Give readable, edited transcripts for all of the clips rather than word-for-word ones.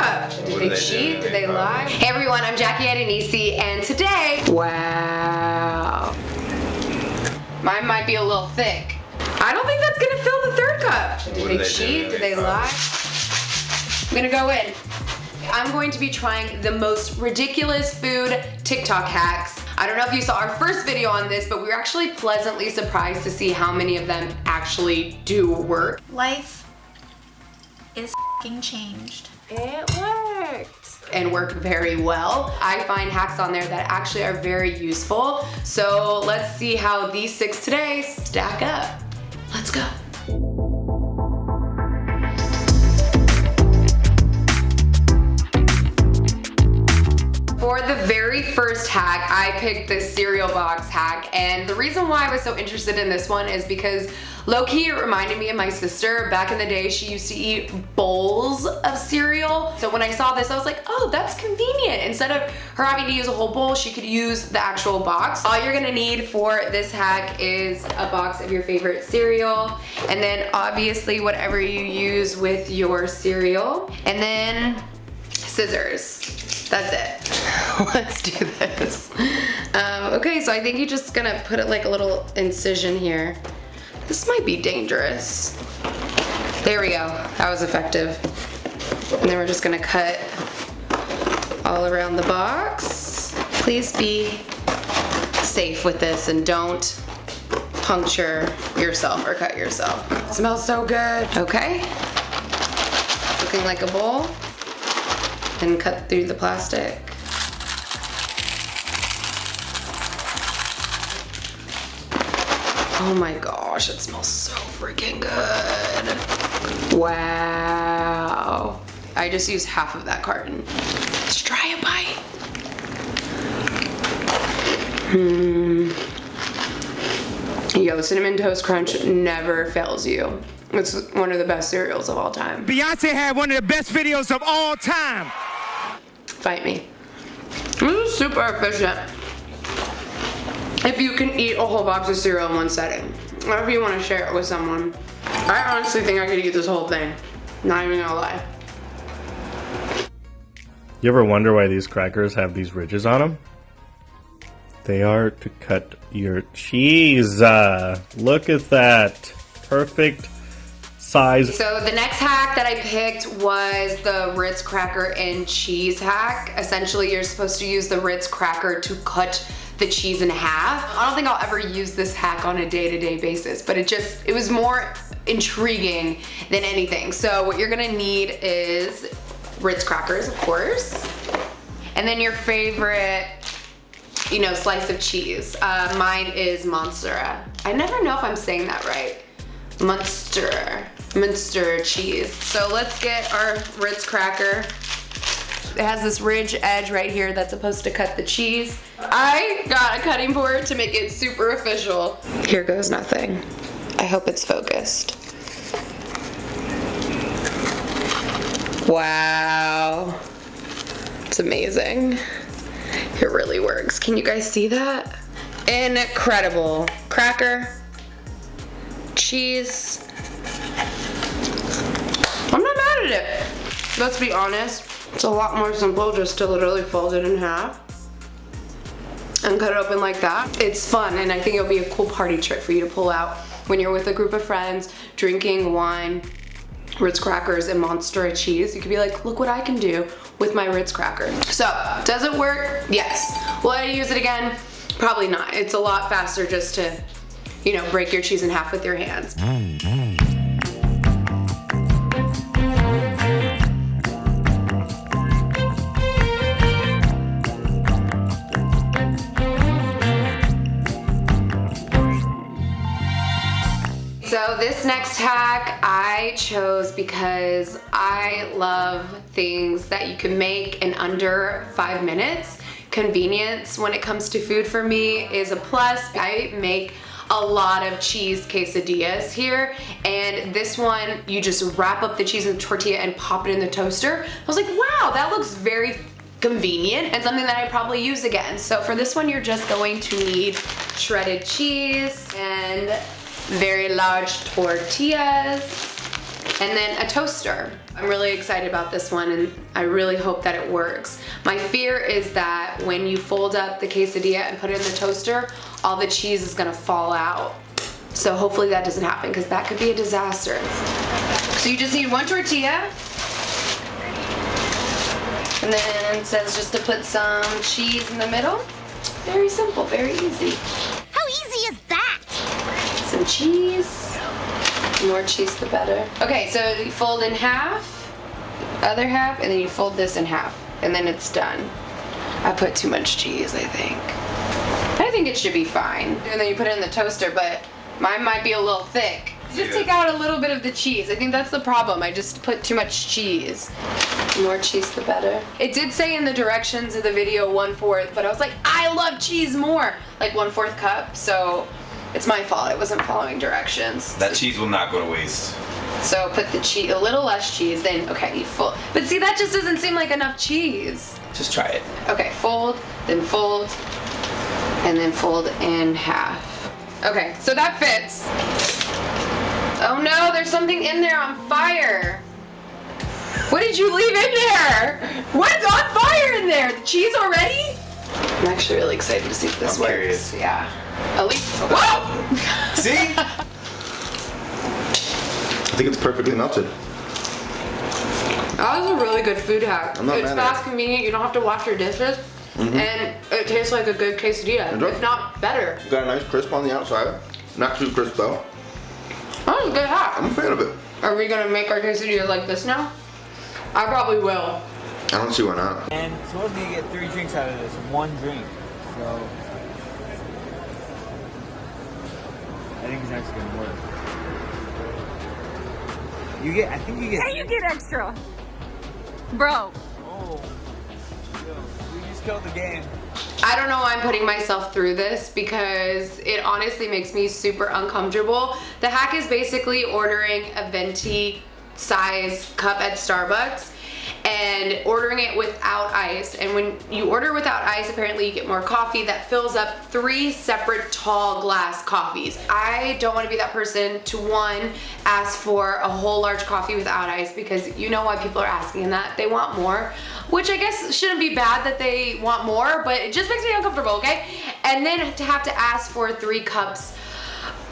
cup. Did they cheat? Did they lie? Hey everyone, I'm Jackie Adenisi, and today, wow. Mine might be a little thick. I don't think that's gonna fill the third cup. Did they cheat? Did they lie? I'm gonna go in. I'm going to be trying the most ridiculous food TikTok hacks. I don't know if you saw our first video on this, but we were actually pleasantly surprised to see how many of them actually do work. Life is f***ing changed. It worked. And work very well. I find hacks on there that actually are very useful. So let's see how these 6 today stack up. Let's go. For the very first hack, I picked this cereal box hack, and the reason why I was so interested in this one is because low-key it reminded me of my sister. Back in the day, she used to eat bowls of cereal. So when I saw this, I was like, oh, that's convenient. Instead of her having to use a whole bowl, she could use the actual box. All you're gonna need for this hack is a box of your favorite cereal, and then obviously whatever you use with your cereal, and then scissors. That's it. Let's do this. Okay, so I think you're just gonna put it like a little incision here. This might be dangerous. There we go, that was effective. And then we're just gonna cut all around the box. Please be safe with this and don't puncture yourself or cut yourself. It smells so good. Okay, it's looking like a bowl. And cut through the plastic. Oh my gosh, it smells so freaking good. Wow. I just used half of that carton. Let's try a bite. Yo, Cinnamon Toast Crunch never fails you. It's one of the best cereals of all time. Beyonce had one of the best videos of all time. Fight me. This is super efficient. If you can eat a whole box of cereal in one setting, or if you want to share it with someone. I honestly think I could eat this whole thing. Not even gonna lie. You ever wonder why these crackers have these ridges on them? They are to cut your cheese. Look at that. Perfect size. So the next hack that I picked was the Ritz cracker and cheese hack. Essentially, you're supposed to use the Ritz cracker to cut the cheese in half. I don't think I'll ever use this hack on a day-to-day basis, but it was more intriguing than anything. So what you're gonna need is Ritz crackers, of course, and then your favorite, slice of cheese. Mine is Monstera. I never know if I'm saying that right. Munster cheese. So let's get our Ritz cracker. It has this ridge edge right here that's supposed to cut the cheese. I got a cutting board to make it super official. Here goes nothing. I hope it's focused. Wow. It's amazing. It really works. Can you guys see that? Incredible. Cracker. Cheese. I'm not mad at it. Let's be honest. It's a lot more simple just to literally fold it in half and cut it open like that. It's fun, and I think it'll be a cool party trick for you to pull out when you're with a group of friends, drinking wine, Ritz crackers, and Monstera cheese. You could be like, look what I can do with my Ritz cracker. So, does it work? Yes. Will I use it again? Probably not. It's a lot faster just to break your cheese in half with your hands. So this next hack I chose because I love things that you can make in under 5 minutes. Convenience when it comes to food for me is a plus. I make a lot of cheese quesadillas here, and this one you just wrap up the cheese in the tortilla and pop it in the toaster. I was like, wow, that looks very convenient and something that I probably use again. So for this one, you're just going to need shredded cheese and very large tortillas. and then a toaster. I'm really excited about this one, and I really hope that it works. My fear is that when you fold up the quesadilla and put it in the toaster, all the cheese is gonna fall out. So hopefully that doesn't happen, because that could be a disaster. So you just need one tortilla, and then it says just to put some cheese in the middle. Very simple, very easy. How easy is that? Some cheese. The more cheese, the better. Okay, so you fold in half, other half, and then you fold this in half, and then it's done. I put too much cheese, I think. I think it should be fine. And then you put it in the toaster, but mine might be a little thick. Just take out a little bit of the cheese. I think that's the problem. I just put too much cheese. The more cheese, the better. It did say in the directions of the video 1/4, but I was like, I love cheese more. Like 1/4 cup, so it's my fault. I wasn't following directions. That cheese will not go to waste. So put the cheese, a little less cheese, then, okay, you fold. But see, that just doesn't seem like enough cheese. Just try it. Okay, fold, and then fold in half. Okay, so that fits. Oh no, there's something in there on fire. What did you leave in there? What's on fire in there? The cheese already? I'm actually really excited to see if this I'm works. curious. Yeah. At least, whoa! See? I think it's perfectly melted. That was a really good food hack. I'm not It's mad at fast, convenient, you don't have to wash your dishes, and it tastes like a good quesadilla, Enjoy. if not better. Got a nice crisp on the outside. Not too crisp though. That was a good hack. I'm a fan of it. Are we gonna make our quesadilla like this now? I probably will. I don't see why not. And supposedly you get 3 drinks out of this, 1 drink. So I think it's actually gonna work. I think you get. And you get extra. Bro. Oh. Yo, we just killed the game. I don't know why I'm putting myself through this, because it honestly makes me super uncomfortable. The hack is basically ordering a venti size cup at Starbucks and ordering it without ice. And when you order without ice, apparently you get more coffee that fills up 3 separate tall glass coffees. I don't want to be that person to, one, ask for a whole large coffee without ice, because you know why people are asking that. They want more, which I guess shouldn't be bad that they want more, but it just makes me uncomfortable, okay? And then to have to ask for 3 cups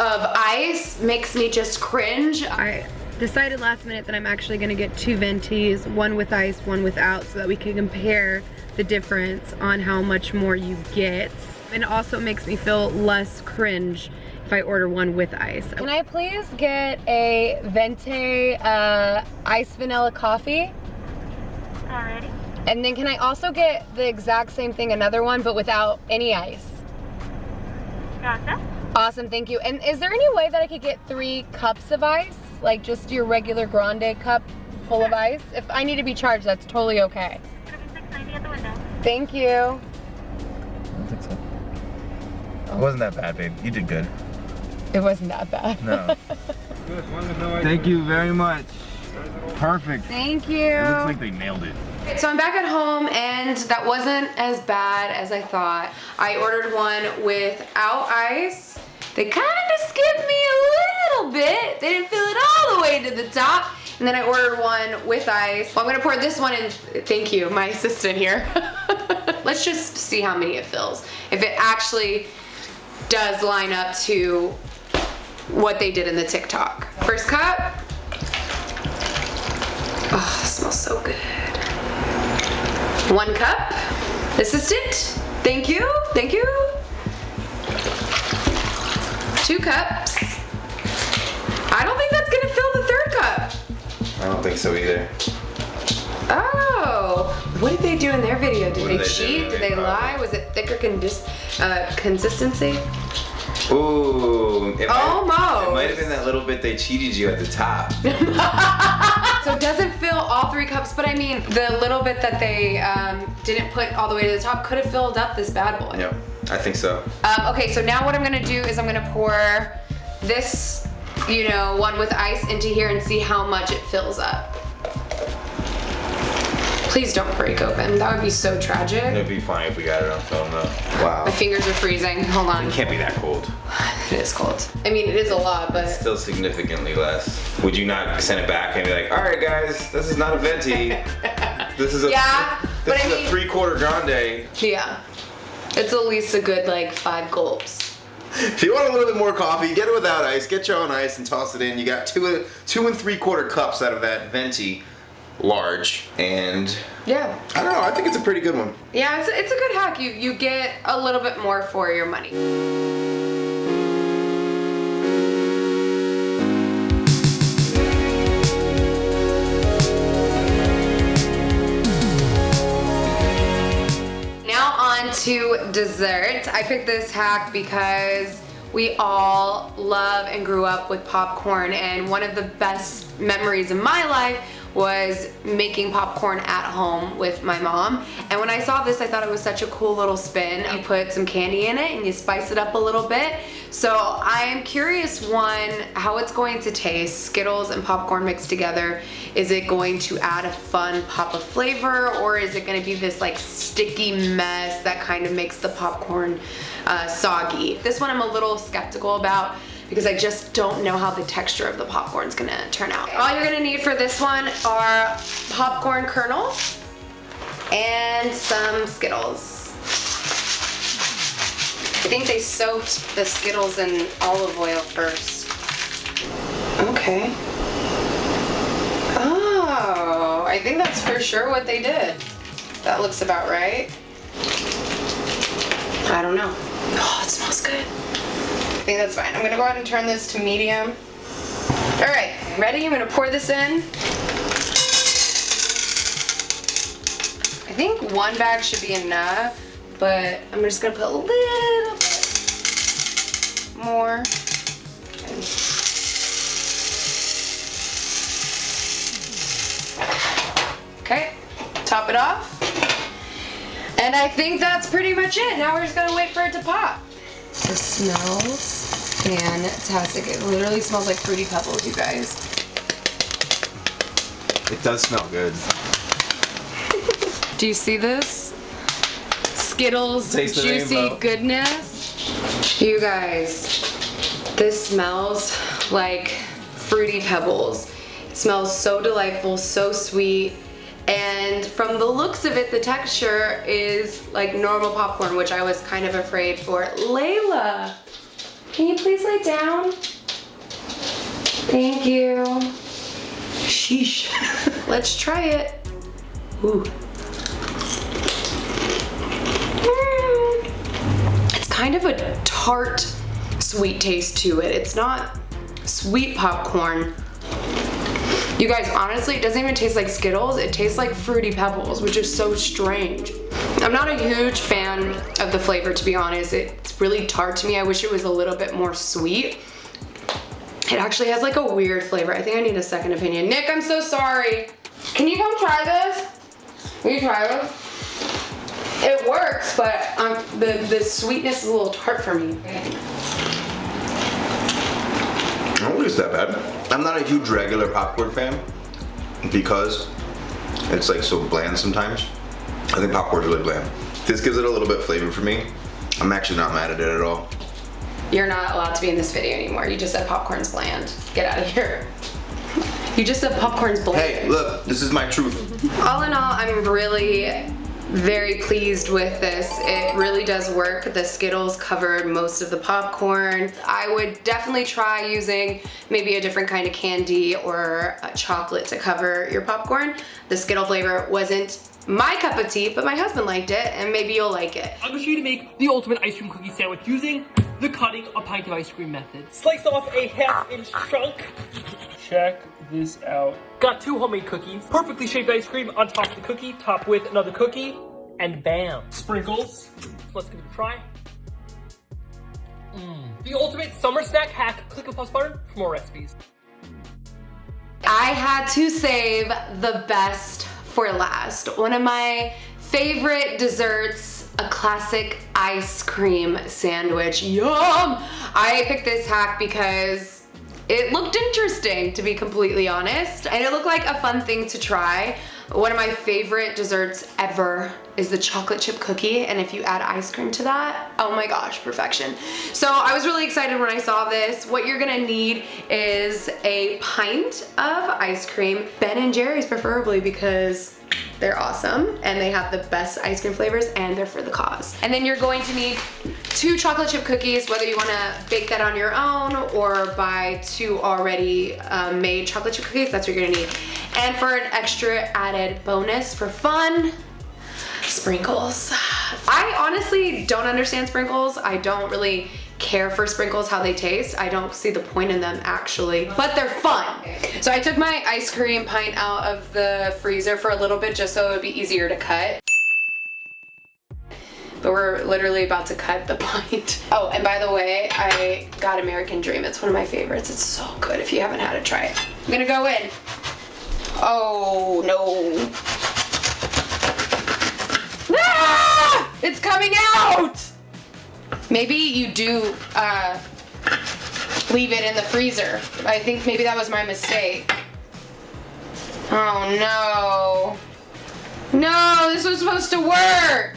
of ice makes me just cringe. I decided last minute that I'm actually gonna get 2 ventis, one with ice, one without, so that we can compare the difference on how much more you get. And it also makes me feel less cringe if I order one with ice. Can I please get a venti iced vanilla coffee? Alrighty. And then can I also get the exact same thing, another one, but without any ice? Gotcha. Awesome, thank you. And is there any way that I could get 3 cups of ice? Like just your regular grande cup full of ice? If I need to be charged, that's totally okay. It'll be $6.90 at the window. Thank you. I don't think so. It wasn't that bad, babe. You did good. It wasn't that bad. No. Thank you very much. Perfect. Thank you. It looks like they nailed it. So I'm back at home, and that wasn't as bad as I thought. I ordered one without ice. They kind of skipped me a little bit. They didn't fill it all the way to the top. And then I ordered one with ice. Well, I'm gonna pour this one in. Thank you, my assistant here. Let's just see how many it fills. If it actually does line up to what they did in the TikTok. First cup. Oh, it smells so good. 1 cup. Assistant, thank you, thank you. 2 cups. I don't think that's gonna fill the 3rd cup. I don't think so either. Oh, what did they do in their video? Did What they did they cheat? do? Did they lie? Was it thicker consistency? Ooh. It Almost. might have been that little bit they cheated you at the top. So it doesn't fill all 3 cups, but I mean, the little bit that they didn't put all the way to the top could have filled up this bad boy. Yep, I think so. Okay, so now what I'm gonna do is I'm gonna pour this, you know, one with ice into here and see how much it fills up. Please don't break open. That would be so tragic. It'd be fine if we got it on film though. Wow. My fingers are freezing. Hold on. It can't be that cold. It is cold. I mean, it is a lot, but Still significantly less. Would you not send it back and be like, all right, guys, this is not a venti. This is a but I this is mean, a 3/4 grande. yeah, it's at least a good like 5 gulps. If you want a little bit more coffee, get it without ice. Get your own ice and toss it in. You got two and 3/4 cups out of that venti large, and Yeah. I don't know. I think it's a pretty good one. Yeah, it's a good hack. You get a little bit more for your money. Now on to dessert. I picked this hack because we all love and grew up with popcorn, and one of the best memories of my life was making popcorn at home with my mom. And when I saw this, I thought it was such a cool little spin. You put some candy in it and you spice it up a little bit. So I am curious, one, how it's going to taste. Skittles and popcorn mixed together. Is it going to add a fun pop of flavor, or is it going to be this like sticky mess that kind of makes the popcorn soggy? This one I'm a little skeptical about, because I just don't know how the texture of the popcorn is gonna turn out. All you're gonna need for this one are popcorn kernels and some Skittles. I think they soaked the Skittles in olive oil first. Okay. Oh, I think that's for sure what they did. That looks about right. I don't know. Oh, it smells good. I think that's fine. I'm gonna go ahead and turn this to medium. All right, ready? I'm gonna pour this in. I think 1 bag should be enough, but I'm just gonna put a little bit more. Okay, top it off. And I think that's pretty much it. Now we're just gonna wait for it to pop. It smells fantastic. It literally smells like Fruity Pebbles, you guys. It does smell good. Do you see this? Skittles Taste the juicy rainbow. goodness. You guys, this smells like Fruity Pebbles. It smells so delightful, so sweet. And from the looks of it, the texture is like normal popcorn, which I was kind of afraid for. Layla, can you please lay down? Thank you. Sheesh. Let's try it. Ooh. It's kind of a tart, sweet taste to it. It's not sweet popcorn. You guys, honestly, it doesn't even taste like Skittles. It tastes like Fruity Pebbles, which is so strange. I'm not a huge fan of the flavor, to be honest. It's really tart to me. I wish it was a little bit more sweet. It actually has like a weird flavor. I think I need a second opinion. Nick, I'm so sorry. Can you come try this? Will you try this? It works, but the sweetness is a little tart for me. I don't think it's that bad. I'm not a huge regular popcorn fan because it's like so bland sometimes. I think popcorn's really bland. This gives it a little bit of flavor for me. I'm actually not mad at it at all. You're not allowed to be in this video anymore. You just said popcorn's bland. Get out of here. You just said popcorn's bland. Hey, look, this is my truth. All in all, I'm really very pleased with this. It really does work. The Skittles covered most of the popcorn. I would definitely try using maybe a different kind of candy or a chocolate to cover your popcorn. The Skittle flavor wasn't my cup of tea, but my husband liked it, and maybe you'll like it. I'm gonna show you to make the ultimate ice cream cookie sandwich using the cutting a pint of ice cream method. Slice off a 1/2 inch chunk. Check this out. Got 2 homemade cookies, perfectly shaped ice cream on top of the cookie, top with another cookie, and bam, sprinkles. So let's give it a try. The ultimate summer snack hack. Click the plus button for more recipes. I had to save the best for last. One of my favorite desserts, a classic ice cream sandwich. Yum! I picked this hack because it looked interesting, to be completely honest, and it looked like a fun thing to try. One of my favorite desserts ever is the chocolate chip cookie, and if you add ice cream to that, oh my gosh, perfection. So I was really excited when I saw this. What you're gonna need is a pint of ice cream, Ben & Jerry's preferably, because they're awesome and they have the best ice cream flavors and they're for the cause. And then you're going to need 2 chocolate chip cookies, whether you wanna bake that on your own or buy 2 already made chocolate chip cookies, that's what you're gonna need. And for an extra added bonus for fun, sprinkles. I honestly don't understand sprinkles. I don't really care for sprinkles, how they taste. I don't see the point in them actually, but they're fun. So I took my ice cream pint out of the freezer for a little bit just so it would be easier to cut. But we're literally about to cut the pint. Oh, and by the way, I got American Dream. It's one of my favorites. It's so good. If you haven't had it, try it. I'm gonna go in. Oh no. Ah! It's coming out! Maybe you do leave it in the freezer. I think maybe that was my mistake. Oh no. No, this was supposed to work.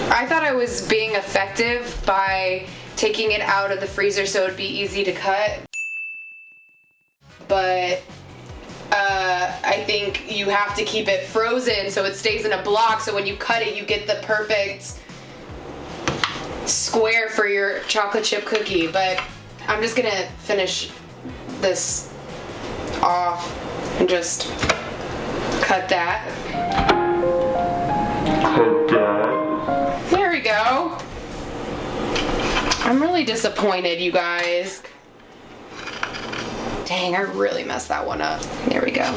I thought I was being effective by taking it out of the freezer so it'd be easy to cut. But I think you have to keep it frozen so it stays in a block, so when you cut it you get the perfect square for your chocolate chip cookie. But I'm just gonna finish this off and just cut that. There we go. I'm really disappointed, you guys. Dang, I really messed that one up. There we go.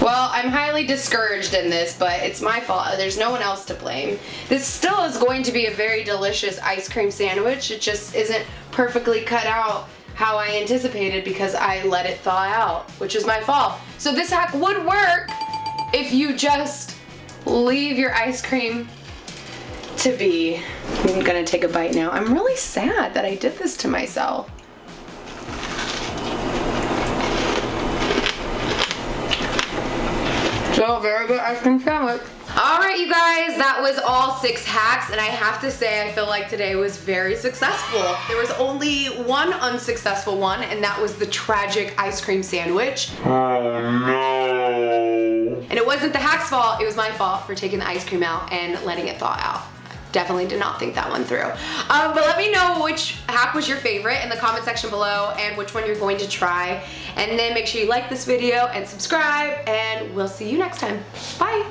Well, I'm highly discouraged in this, but it's my fault. There's no one else to blame. This still is going to be a very delicious ice cream sandwich. It just isn't perfectly cut out how I anticipated because I let it thaw out, which is my fault. So this hack would work if you just leave your ice cream to be. I'm gonna take a bite now. I'm really sad that I did this to myself. So very good ice cream sandwich. Alright you guys, that was all 6 hacks, and I have to say I feel like today was very successful. There was only one unsuccessful one, and that was the tragic ice cream sandwich. Oh no. And it wasn't the hack's fault, it was my fault for taking the ice cream out and letting it thaw out. Definitely did not think that one through. But let me know which hack was your favorite in the comment section below and which one you're going to try. And then make sure you like this video and subscribe, and we'll see you next time. Bye.